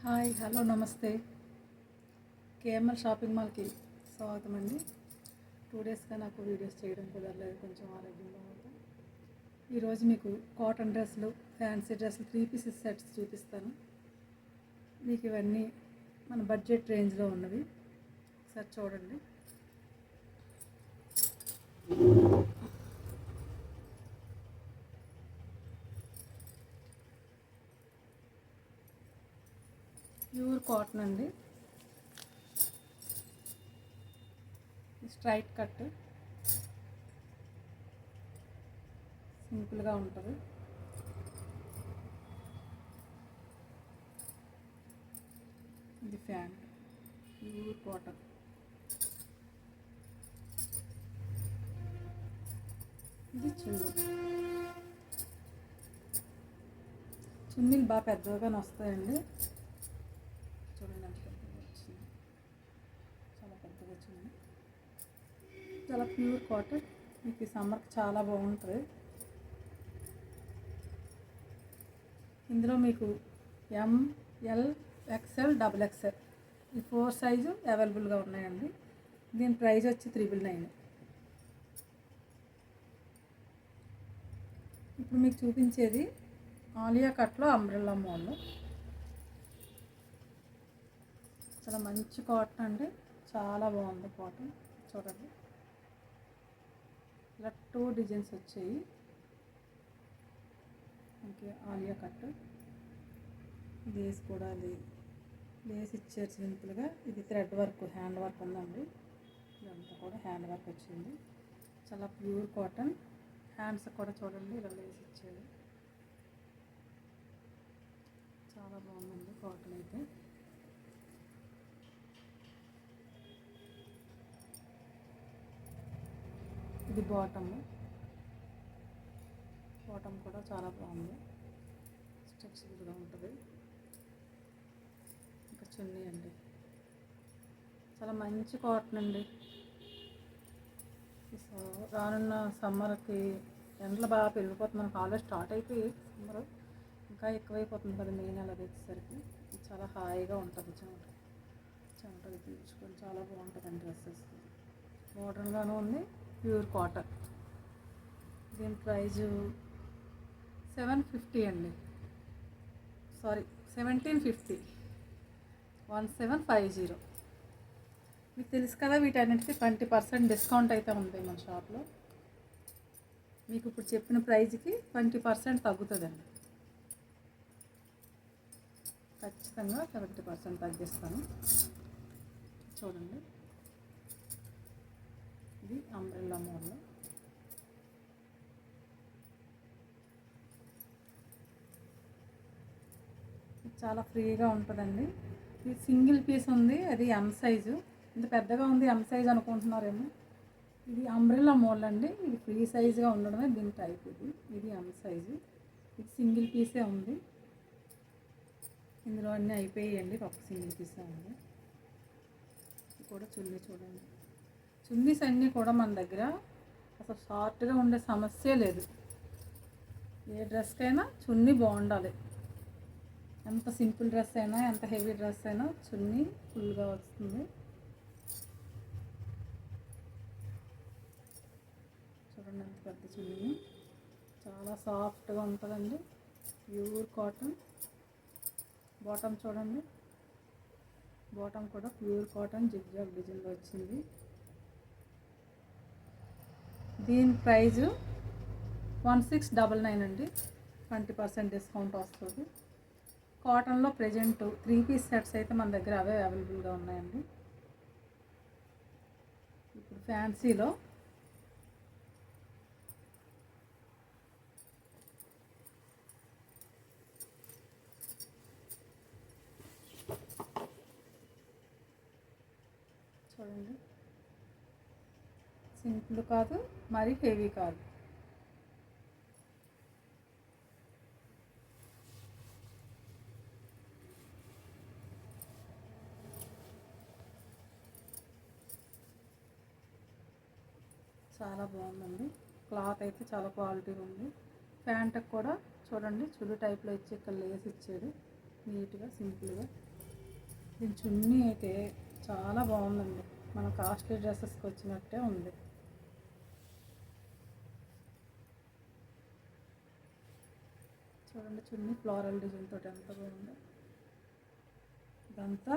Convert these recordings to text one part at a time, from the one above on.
Hi hello నమస్తే. KML shopping మాల్కి స్వాగతం అండి. 2 డేస్గా నాకు వీడియోస్ చేయడం కుదరలేదు, కొంచెం ఆరోగ్యంగా ఉంది. ఈరోజు మీకు కాటన్ డ్రెస్సులు, ఫ్యాన్సీ డ్రెస్సులు, 3 పీసెస్ సెట్స్ చూపిస్తాను. మీకు ఇవన్నీ మన బడ్జెట్ రేంజ్లో ఉన్నవి, ఒకసారి చూడండి. ప్యూర్ కాటన్ అండి, స్ట్రైట్ కట్, సింపుల్గా ఉంటుంది. ఇది ప్యాంట్, ప్యూర్ కాటన్. ఇది చున్నీలు బాగా పెద్దగానే వస్తాయండి. చూడండి ఎంత పెద్దగా వచ్చింది, చాలా పెద్దగా వచ్చింది. చాలా ప్యూర్ కాటన్, మీకు ఈ సమ్మర్కి చాలా బాగుంటుంది. ఇందులో మీకు ఎంఎల్, ఎక్స్ఎల్, XXL ఈ 4 సైజు అవైలబుల్గా ఉన్నాయండి. దీని ప్రైస్ వచ్చి 999. ఇప్పుడు మీకు చూపించేది ఆలియా కట్లో అంబ్రెల్లా మోడల్. చాలా మంచి కాటన్ అండి, చాలా బాగుంది కాటన్. చూడండి, ఇలా 2 డిజైన్స్ వచ్చాయి. Okay, Alia cut. లేస్ కూడా లేస్ ఇచ్చారు సింపుల్గా. ఇది థ్రెడ్ వర్క్, హ్యాండ్ వర్క్ ఉందండి. ఇదంతా కూడా హ్యాండ్ వర్క్ వచ్చింది. చాలా ప్యూర్ కాటన్. హ్యాండ్స్ కూడా చూడండి, ఇలా లేస్ ఇచ్చారు. చాలా బాగుందండి కాటన్ అయితే. ఇది బాటమ్ కూడా చాలా బాగుంది, స్ట్రెచబుల్గా ఉంటుంది. ఇంకా చున్నీ అండి, చాలా మంచి కాటన్ అండి. రానున్న సమ్మర్కి ఎండలు బాగా పెరిగిపోతుంది, మనకు ఆల్రెడీ స్టార్ట్ అయిపోయి సమ్మర్ ఇంకా ఎక్కువైపోతుంది కదా, మే నెల వచ్చేసరికి. చాలా హాయిగా ఉంటుంది, చెమటలు తీర్చుకొని చాలా బాగుంటుందండి. డ్రెస్సెస్ మోడర్న్గానే ఉంది, ప్యూర్ కాటన్. దీని ప్రైజు 750 అండి, సారీ 1750, 1750. మీకు తెలుసు కదా, వీటన్నిటికీ 20% డిస్కౌంట్ అయితే ఉంది మన షాప్లో. మీకు ఇప్పుడు చెప్పిన ప్రైజ్కి 20% తగ్గుతుందండి, ఖచ్చితంగా 70% తగ్గిస్తాను. చూడండి, ఇది అంబ్రెల్లా మోడల్. చాలా ఫ్రీగా ఉంటుందండి. ఇది సింగిల్ పీస్ ఉంది, అది ఎం సైజు. ఇంత పెద్దగా ఉంది, ఎం సైజ్ అనుకుంటున్నారేమో. ఇది అంబ్రెల్లా మోడల్ అండి, ఇది ఫ్రీ సైజుగా ఉండడమే దీని టైప్. ఇది ఎం సైజు, ఇది సింగిల్ పీసే ఉంది. ఇందులో అన్నీ అయిపోయాయండి, ఒక సింగిల్ పీసే ఉంది. ఇది కూడా చున్నీ చూడండి. చున్నీస్ అన్నీ కూడా మన దగ్గర అసలు షార్ట్గా ఉండే సమస్య లేదు. ఏ డ్రెస్కైనా చున్నీ బాగుండాలి. ఎంత సింపుల్ డ్రెస్ అయినా, ఎంత హెవీ డ్రెస్ అయినా చున్నీ ఫుల్గా వస్తుంది. చూడండి ఎంత పెద్ద చున్నీ, చాలా సాఫ్ట్గా ఉంటుందండి, ప్యూర్ కాటన్. బాటమ్ చూడండి, బాటమ్ కూడా ప్యూర్ కాటన్, జిగ్జాగ్ డిజైన్లో వచ్చింది. దీని ప్రైజు 1699 అండి, 20% డిస్కౌంట్ వస్తుంది. కాటన్లో ప్రజెంట్ 3 పీస్ సెట్స్ అయితే మన దగ్గర అవే అవైలబుల్గా ఉన్నాయండి. ఇప్పుడు ఫ్యాన్సీలో చూడండి, సింపుల్ కాదు, మరి హెవీ కాదు. చాలా బాగుందండి, క్లాత్ అయితే చాలా క్వాలిటీగా ఉంది. ప్యాంట్కి కూడా చూడండి, చుడి టైప్లో ఇచ్చి ఇక్కడ లేస్ ఇచ్చాడు, నీట్గా సింపుల్గా. దీని చున్నీ అయితే చాలా బాగుందండి, మన కాస్ట్లీ డ్రెస్సెస్కి వచ్చినట్టే ఉంది. చూడండి చున్నీ ఫ్లోరల్ డిజైన్ తోటి ఎంత బాగుందో. ఇదంతా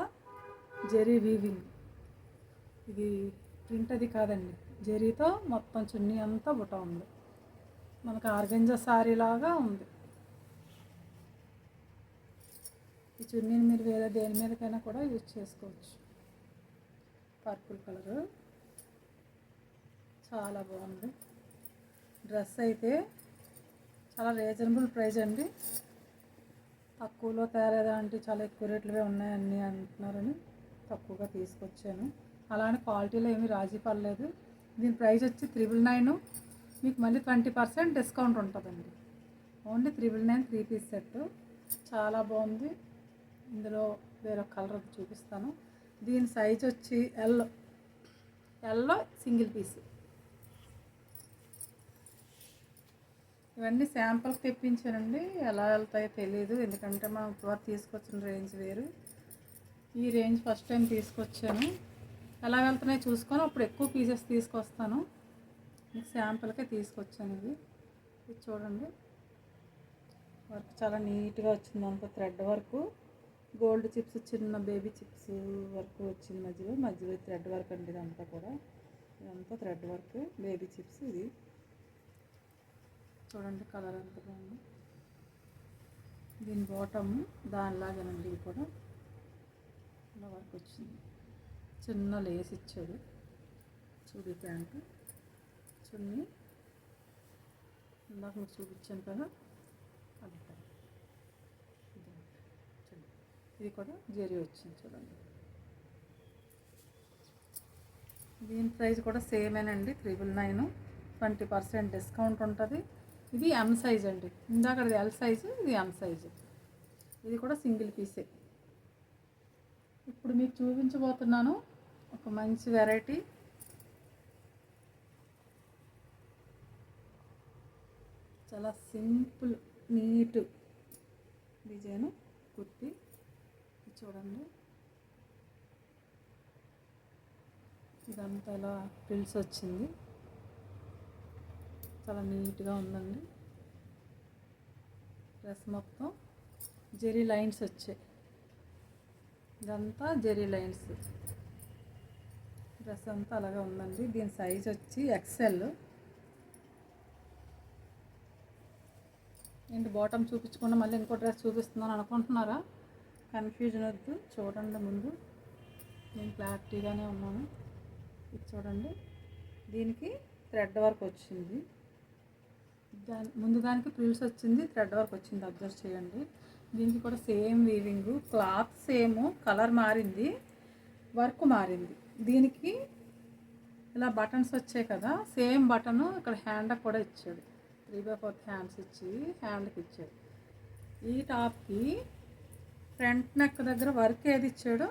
జెరీ వీవింగ్, ఇది ప్రింట్ అది కాదండి, జెరీతో మొత్తం చున్నీ అంతా బుట్ట ఉంది. మనకు ఆర్గంజా శారీ లాగా ఉంది. ఈ చున్నీని మీరు వేరే దేని మీదకైనా కూడా యూజ్ చేసుకోవచ్చు. పర్పుల్ కలరు చాలా బాగుంది. డ్రెస్ అయితే చాలా రీజనబుల్ ప్రైస్ అండి, తక్కువలో తయారేదా అంటే చాలా ఎక్కువ రేట్లువే ఉన్నాయని అంటున్నారని తక్కువగా తీసుకొచ్చాను. అలానే క్వాలిటీలో ఏమీ రాజీ పడలేదు. దీని ప్రైస్ వచ్చి 999. మీకు మళ్ళీ 20% డిస్కౌంట్ ఉంటుందండి. Only 999 3 piece set. చాలా బాగుంది. ఇందులో వేరొక కలర్ చూపిస్తాను. దీని సైజ్ వచ్చి ఎల్లో సింగిల్ పీస్. ఇవన్నీ శాంపుల్కి తెప్పించానండి, ఎలా వెళ్తాయో తెలియదు, ఎందుకంటే మనం ఇప్పుడు తీసుకొచ్చిన రేంజ్ వేరు. ఈ రేంజ్ ఫస్ట్ టైం తీసుకొచ్చాను, ఎలా వెళ్తున్నాయో చూసుకొని అప్పుడు ఎక్కువ పీసెస్ తీసుకొస్తాను. మీకు శాంపుల్కే తీసుకొచ్చాను. ఇది చూడండి, వర్క్ చాలా నీట్గా వచ్చింది. అంత థ్రెడ్ వర్క్, గోల్డ్ చిప్స్, చిన్న బేబీ చిప్స్ వర్క్ వచ్చింది. మధ్యలో థ్రెడ్ వర్క్ అండి. ఇదంతా కూడా ఇదంతా థ్రెడ్ వర్క్, బేబీ చిప్స్. ఇది చూడండి కలర్ ఎంత బాగుంది. దీని బాటమ్ దానిలాగానండి, ఇది కూడా ఇలా వర్క్ వచ్చింది. చిన్న లేస్ ఇచ్చాడు. చూడి ప్యాంటు, చున్నీ ఇందాక మీకు చూపించాను కదా, అది ఇది కూడా జెరీ వచ్చింది. చూడండి దీని ప్రైస్ కూడా సేమేనండి, 999. 20% డిస్కౌంట్ ఉంటుంది. ఇది ఎం సైజ్ అండి, ఇందాకది ఎల్ సైజు, ఇది ఎం సైజు. ఇది కూడా సింగిల్ పీసే. ఇప్పుడు మీకు చూపించబోతున్నాను ఒక మంచి వెరైటీ. చాలా సింపుల్ నీట్ డిజైను కుర్తీ. చూడండి ఇదంతా ఇలా ఫ్రిల్స్ వచ్చింది, చాలా నీట్గా ఉందండి. డ్రెస్ మొత్తం జెరీ లైన్స్ వచ్చాయి, ఇదంతా జెరీ లైన్స్. డ్రెస్ అంతా అలాగే ఉందండి. దీని సైజ్ వచ్చి ఎక్సెల్. ఏంటి బాటమ్ చూపించకుండా మళ్ళీ ఇంకో డ్రెస్ చూపిస్తున్నాను అనుకుంటున్నారా? కన్ఫ్యూజన్ వద్దు, చూడండి. ముందు నేను క్లారిటీగానే ఉన్నాను. ఇది చూడండి, దీనికి థ్రెడ్ వర్క్ వచ్చింది. ముందు దానికి ప్రిల్స్ వచ్చింది, థ్రెడ్ వర్క్ వచ్చింది. అబ్జర్వ్ చేయండి. దీనికి కూడా same weaving, cloth same, colour మారింది, వర్క్ మారింది. దీనికి ఇలా బటన్స్ వచ్చాయి కదా, సేమ్ బటన్ ఇక్కడ హ్యాండ్కి కూడా ఇచ్చాడు. 3/4 హ్యాండ్స్ ఇచ్చి హ్యాండ్కి ఇచ్చాడు. ఈ టాప్కి ఫ్రంట్ నెక్ దగ్గర వర్క్ ఏది ఇచ్చాడో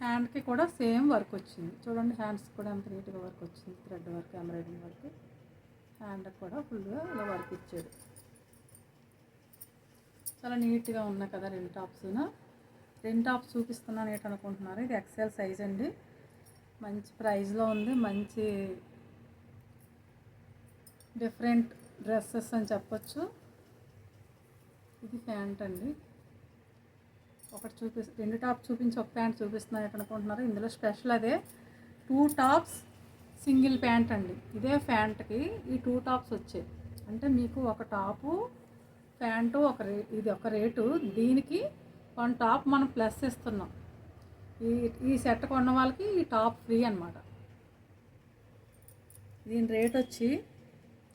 హ్యాండ్కి కూడా సేమ్ వర్క్ వచ్చింది. చూడండి హ్యాండ్స్ కూడా ఎంత నీట్గా వర్క్ వచ్చింది, థ్రెడ్ వర్క్, ఎంబ్రాయిడింగ్ వర్క్. హ్యాండ్కి కూడా ఫుల్గా ఇలా వర్క్ ఇచ్చాడు. చాలా నీట్గా ఉన్నాయి కదా రెండు టాప్స్ చూపిస్తున్నాను ఏంటనుకుంటున్నారు. ఇది ఎక్సెల్ సైజ్ అండి, మంచి ప్రైస్లో ఉంది. మంచి డిఫరెంట్ డ్రెస్సెస్ అని చెప్పచ్చు. ఇది ప్యాంట్ అండి. రెండు టాప్స్ చూపించి ఒక ప్యాంట్ చూపిస్తున్నాను ఏంటనుకుంటున్నారు. ఇందులో స్పెషల్ అదే 2 టాప్స్ సింగిల్ ప్యాంట్ అండి. ఇదే ప్యాంట్కి ఈ 2 టాప్స్ వచ్చాయి. అంటే మీకు ఒక టాపు ప్యాంటు ఇది ఒక రేటు, దీనికి 1 టాప్ మనం ప్లస్ ఇస్తున్నాం. ఈ సెట్ కొన్న వాళ్ళకి ఈ టాప్ ఫ్రీ అనమాట. దీని రేట్ వచ్చి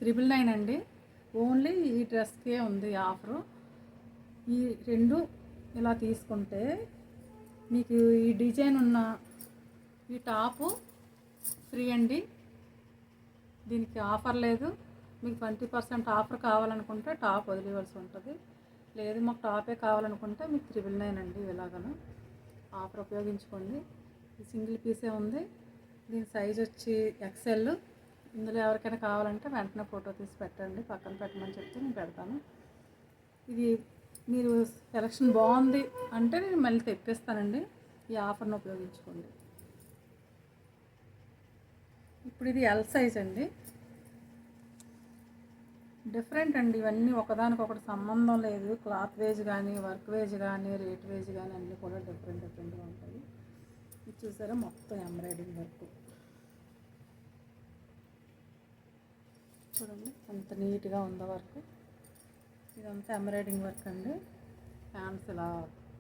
999 అండి. ఓన్లీ ఈ డ్రెస్కే ఉంది ఆఫరు. ఈ రెండు ఇలా తీసుకుంటే మీకు ఈ డిజైన్ ఉన్న ఈ టాపు ఫ్రీ అండి. దీనికి ఆఫర్ లేదు. మీకు 20% ఆఫర్ కావాలనుకుంటే టాప్ వదిలేవలసి ఉంటుంది. లేదు మాకు టాపే కావాలనుకుంటే మీకు 999 అండి. ఇలాగను ఆఫర్ ఉపయోగించుకోండి. ఈ సింగిల్ పీసే ఉంది. దీని సైజ్ వచ్చి ఎక్సెల్. ఇందులో ఎవరికైనా కావాలంటే వెంటనే ఫోటో తీసి పెట్టండి, పక్కన పెట్టమని చెప్తే నేను పెడతాను. ఇది మీరు సెలక్షన్ బాగుంది అంటే నేను మళ్ళీ తెప్పిస్తానండి. ఈ ఆఫర్ను ఉపయోగించుకోండి. ఇప్పుడు ఇది ఎల్ సైజ్ అండి. డిఫరెంట్ అండి, ఇవన్నీ ఒకదానికొకటి సంబంధం లేదు. క్లాత్ వేజ్ కానీ, వర్క్ వేజ్ కానీ, రేట్ వేజ్ కానీ అన్నీ కూడా డిఫరెంట్గా ఉంటాయి. ఇది చూసారా, మొత్తం ఎంబ్రాయిడింగ్ వర్క్ చూడండి ఎంత నీట్గా ఉందో వర్క్. ఇదంతా ఎంబ్రాయిడింగ్ వర్క్ అండి. హ్యాండ్స్ ఇలా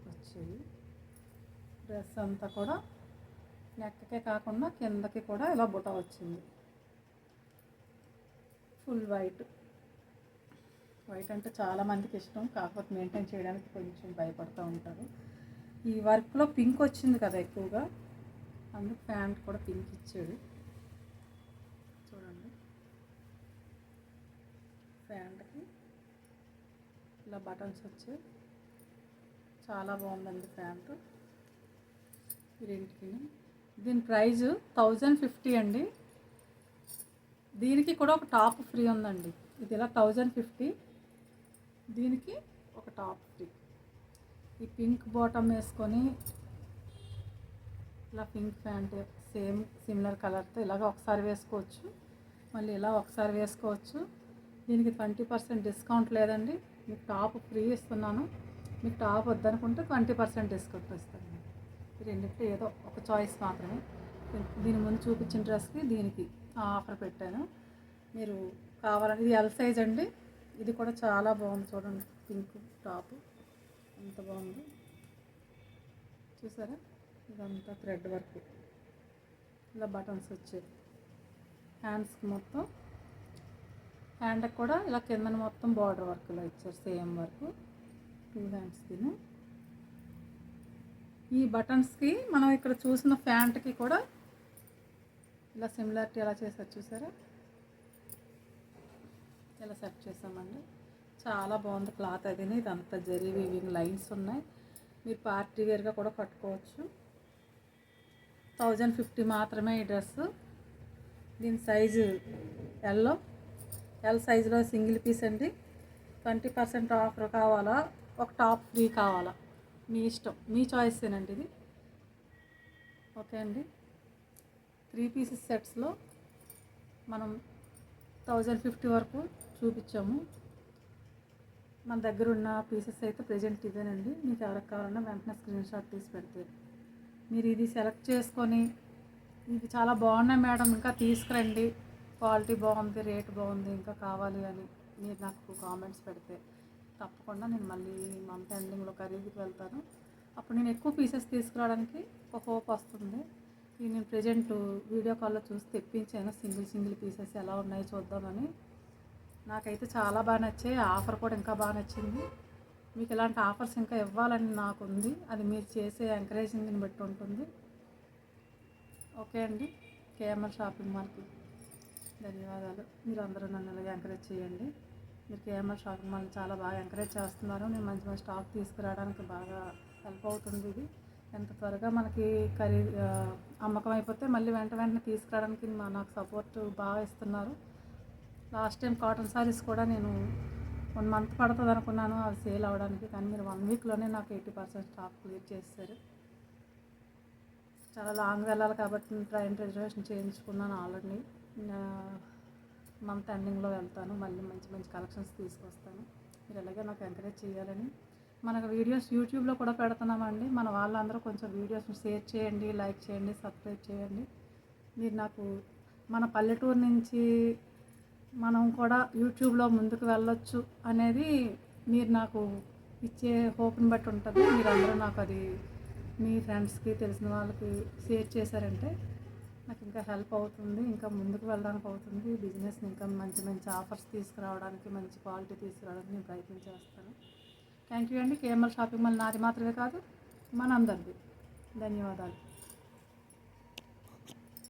వచ్చాయి. డ్రెస్ అంతా కూడా నెక్కే కాకుండా కిందకి కూడా ఇలా బుట్ట వచ్చింది. Full white. వైట్ అంటే చాలామందికి ఇష్టం, కాకపోతే మెయింటైన్ చేయడానికి కొంచెం భయపడుతూ ఉంటారు. ఈ వర్క్లో పింక్ వచ్చింది కదా ఎక్కువగా, అందుకు ప్యాంట్ కూడా పింక్ ఇచ్చాడు. చూడండి, ప్యాంట్కి ఇలా బటన్స్ వచ్చాయి. చాలా బాగుందండి ప్యాంట్. ఈ రెంటికి దీని ప్రైజు 1050 అండి. దీనికి కూడా ఒక టాప్ ఫ్రీ ఉందండి. ఇది ఇలా 1050, దీనికి ఒక టాప్ ఫ్రీ. ఈ పింక్ బాటమ్ వేసుకొని ఇలా పింక్ ప్యాంట్ సేమ్ సిమిలర్ కలర్తో ఇలాగ ఒకసారి వేసుకోవచ్చు, మళ్ళీ ఇలా ఒకసారి వేసుకోవచ్చు. దీనికి 20% డిస్కౌంట్ లేదండి. మీకు టాప్ ఫ్రీ ఇస్తున్నాను. మీకు టాప్ వద్దనుకుంటే 20% డిస్కౌంట్ ఇస్తాను. ఈ రెండింటిలో ఏదో ఒక చాయిస్ మాత్రమే. దీని ముందు చూపించిన డ్రెస్కి దీనికి ఆఫర్ పెట్టాను. మీరు కావాలని, ఇది ఎల్ సైజ్ అండి. ఇది కూడా చాలా బాగుంది చూడండి, పింక్ టాప్ ఎంత బాగుంది చూసారా. ఇదంతా థ్రెడ్ వర్క్, ఇలా బటన్స్ వచ్చాయి. హ్యాండ్స్కి మొత్తం, హ్యాండ్కి కూడా ఇలా కింద మొత్తం బార్డర్ వర్క్ ఇలా ఇచ్చారు, సేమ్ వర్క్ 2 హ్యాండ్స్కి. ఈ బటన్స్కి మనం ఇక్కడ చూసిన ప్యాంట్కి కూడా ఇలా సిమిలారిటీ ఎలా చేశారు చూసారా, ఇలా సెట్ చేసామండి. చాలా బాగుంది క్లాత్ అది. ఇదంతా జరీ వీవింగ్ లైన్స్ ఉన్నాయి. మీరు పార్టీ వేర్గా కూడా కట్టుకోవచ్చు. 1050 మాత్రమే ఈ డ్రెస్సు. దీని సైజు ఎల్ సైజులో సింగిల్ పీస్ అండి. 20% ఆఫర్ కావాలా, ఒక టాప్ ఫ్రీ కావాలా, మీ ఇష్టం, మీ చాయిసేనండి ఇది. ఓకే అండి. 3 పీసెస్ సెట్స్లో మనం 1050 వరకు చూపించాము. మన దగ్గర ఉన్న పీసెస్ అయితే ప్రజెంట్ ఇదేనండి. మీకు ఎవరికి కావాలన్నా వెంటనే స్క్రీన్ షాట్ తీసి పెడితే మీరు ఇది సెలెక్ట్ చేసుకొని, ఇది చాలా బాగున్నాయి మేడం ఇంకా తీసుకురండి, క్వాలిటీ బాగుంది, రేట్ బాగుంది, ఇంకా కావాలి అని మీరు నాకు కామెంట్స్ పెడితే తప్పకుండా నేను మళ్ళీ మంత్ ఎండింగ్లో ఖరీదుకి వెళ్తాను. అప్పుడు నేను ఎక్కువ పీసెస్ తీసుకురావడానికి ఒక హోప్ వస్తుంది. ఇది నేను ప్రజెంట్ వీడియో కాల్లో చూసి తెప్పించాను. సింగిల్ పీసెస్ ఎలా ఉన్నాయో చూద్దామని. నాకైతే చాలా బాగా నచ్చాయి. ఆఫర్ కూడా ఇంకా బాగా నచ్చింది. మీకు ఇలాంటి ఆఫర్స్ ఇంకా ఇవ్వాలని నాకు ఉంది. అది మీరు చేసే ఎంకరేజింగ్ని బట్టి ఉంటుంది. ఓకే అండి. కేఎంఎల్ షాపింగ్ మాల్కి ధన్యవాదాలు. మీరు అందరూ నన్ను అలాగే ఎంకరేజ్ చేయండి. మీరు కేఎంఎల్ షాపింగ్ మాల్ చాలా బాగా ఎంకరేజ్ చేస్తున్నారు. నేను మంచి స్టాక్ తీసుకురావడానికి బాగా హెల్ప్ అవుతుంది. ఇది ఎంత త్వరగా మనకి అమ్మకం అయిపోతే మళ్ళీ వెంటనే తీసుకురావడానికి నాకు సపోర్ట్ బాగా ఇస్తున్నారు. లాస్ట్ టైం కాటన్ సారీస్ కూడా నేను 1 మంత్ పడుతుంది అనుకున్నాను అవి సేల్ అవ్వడానికి, కానీ మీరు 1 వీక్లోనే నాకు 80% స్టాక్ క్లియర్ చేస్తారు. చాలా లాంగ్ వెళ్ళాలి కాబట్టి ట్రైన్ రిజర్వేషన్ చేయించుకున్నాను ఆల్రెడీ. మంత్ ఎండింగ్లో వెళ్తాను, మళ్ళీ మంచి కలెక్షన్స్ తీసుకొస్తాను. మీరు ఎలాగే నాకు ఎంకరేజ్ చేయాలని. మనకు వీడియోస్ యూట్యూబ్లో కూడా పెడుతున్నామండి. మన వాళ్ళందరూ కొంచెం వీడియోస్ని షేర్ చేయండి, లైక్ చేయండి, సబ్స్క్రైబ్ చేయండి. మీరు నాకు మన పల్లెటూరు నుంచి మనం కూడా యూట్యూబ్లో ముందుకు వెళ్ళొచ్చు అనేది మీరు నాకు ఇచ్చే హోప్ని బట్టి ఉంటుంది. మీరు అందరూ నాకు అది మీ ఫ్రెండ్స్కి తెలిసిన వాళ్ళకి షేర్ చేశారంటే నాకు ఇంకా హెల్ప్ అవుతుంది, ఇంకా ముందుకు వెళ్ళడానికి అవుతుంది. బిజినెస్ని ఇంకా మంచి ఆఫర్స్ తీసుకురావడానికి, మంచి క్వాలిటీ తీసుకురావడానికి నేను ప్రయత్నం చేస్తాను. థ్యాంక్ యూ అండి. కేఎంఎల్ షాపింగ్ మాల్ నాది మాత్రమే కాదు, మనందరిది. ధన్యవాదాలు.